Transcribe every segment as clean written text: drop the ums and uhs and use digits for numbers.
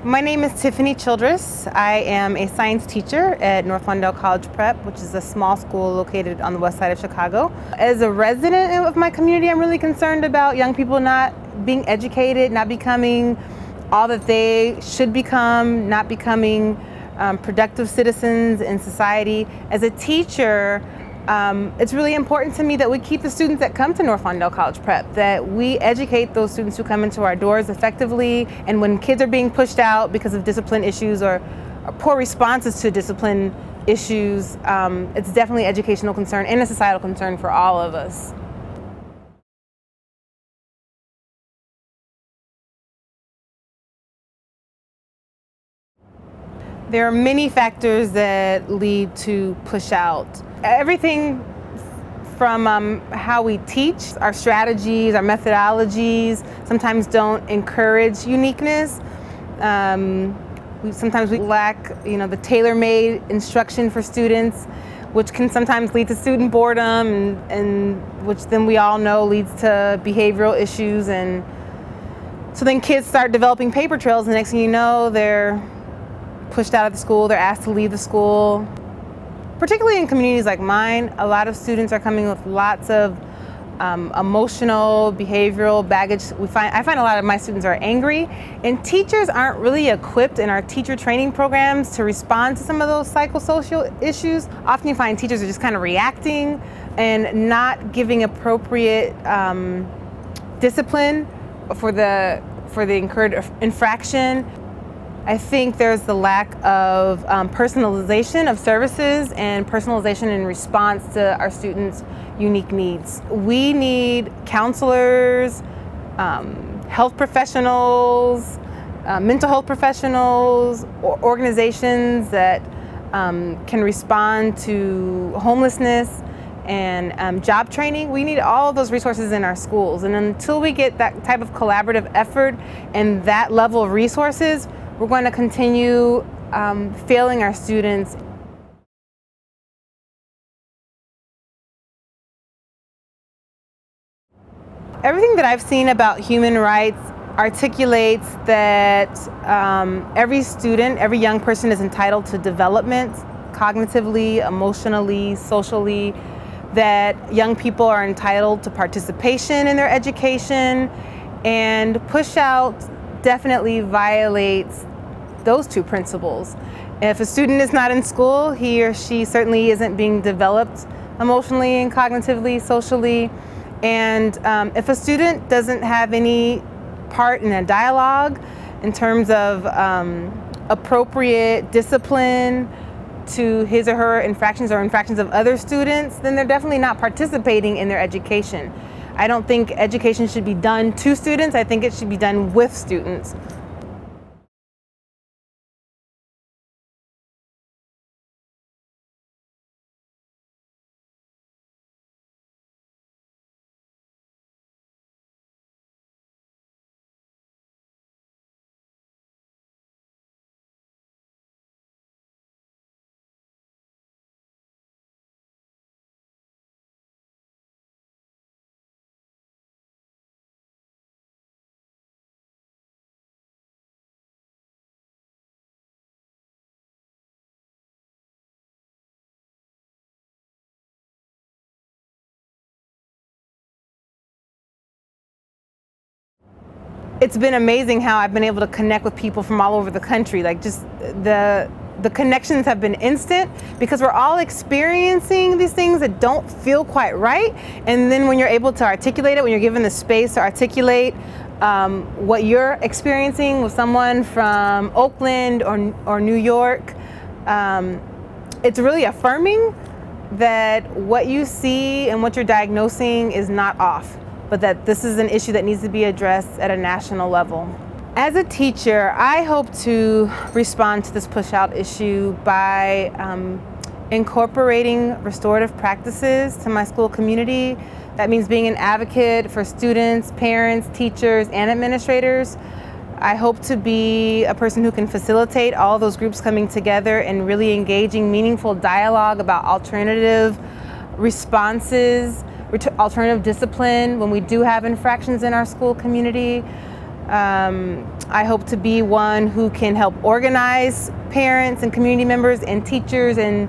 My name is Tiffany Childress. I am a science teacher at North Lawndale College Prep, which is a small school located on the west side of Chicago. As a resident of my community, I'm really concerned about young people not being educated, not becoming all that they should become, not becoming productive citizens in society. As a teacher, it's really important to me that we keep the students that come to North Lawndale College Prep, that we educate those students who come into our doors effectively, and when kids are being pushed out because of discipline issues or poor responses to discipline issues, it's definitely an educational concern and a societal concern for all of us. There are many factors that lead to push out. Everything from how we teach, our strategies, our methodologies sometimes don't encourage uniqueness. Sometimes we lack, the tailor-made instruction for students, which can sometimes lead to student boredom, and which then we all know leads to behavioral issues. And so then kids start developing paper trails, and the next thing you know, they're pushed out of the school, they're asked to leave the school. Particularly in communities like mine, a lot of students are coming with lots of emotional, behavioral baggage. I find a lot of my students are angry, and teachers aren't really equipped in our teacher training programs to respond to some of those psychosocial issues. Often you find teachers are just kind of reacting and not giving appropriate discipline for the incurred infraction. I think there's the lack of personalization of services and personalization in response to our students' unique needs. We need counselors, health professionals, mental health professionals, or organizations that can respond to homelessness and job training. We need all of those resources in our schools. And until we get that type of collaborative effort and that level of resources, we're going to continue failing our students. Everything that I've seen about human rights articulates that every student, every young person is entitled to development, cognitively, emotionally, socially, that young people are entitled to participation in their education, and push out definitely violates those two principles. If a student is not in school, he or she certainly isn't being developed emotionally and cognitively, socially. And if a student doesn't have any part in a dialogue in terms of appropriate discipline to his or her infractions or infractions of other students, then they're definitely not participating in their education. I don't think education should be done to students. I think it should be done with students. It's been amazing how I've been able to connect with people from all over the country. Like, just the connections have been instant, because we're all experiencing these things that don't feel quite right. And then when you're able to articulate it, when you're given the space to articulate what you're experiencing with someone from Oakland or New York, it's really affirming that what you see and what you're diagnosing is not off, but that this is an issue that needs to be addressed at a national level. As a teacher, I hope to respond to this push-out issue by incorporating restorative practices to my school community. That means being an advocate for students, parents, teachers, and administrators. I hope to be a person who can facilitate all those groups coming together and really engaging meaningful dialogue about alternative responses, alternative discipline when we do have infractions in our school community. I hope to be one who can help organize parents and community members and teachers and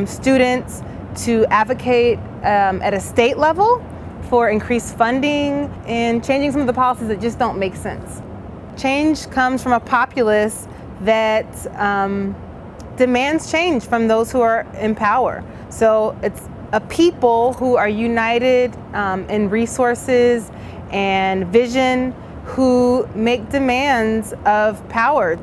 students to advocate at a state level for increased funding and changing some of the policies that just don't make sense. Change comes from a populace that demands change from those who are in power. So it's a people who are united in resources and vision, who make demands of power.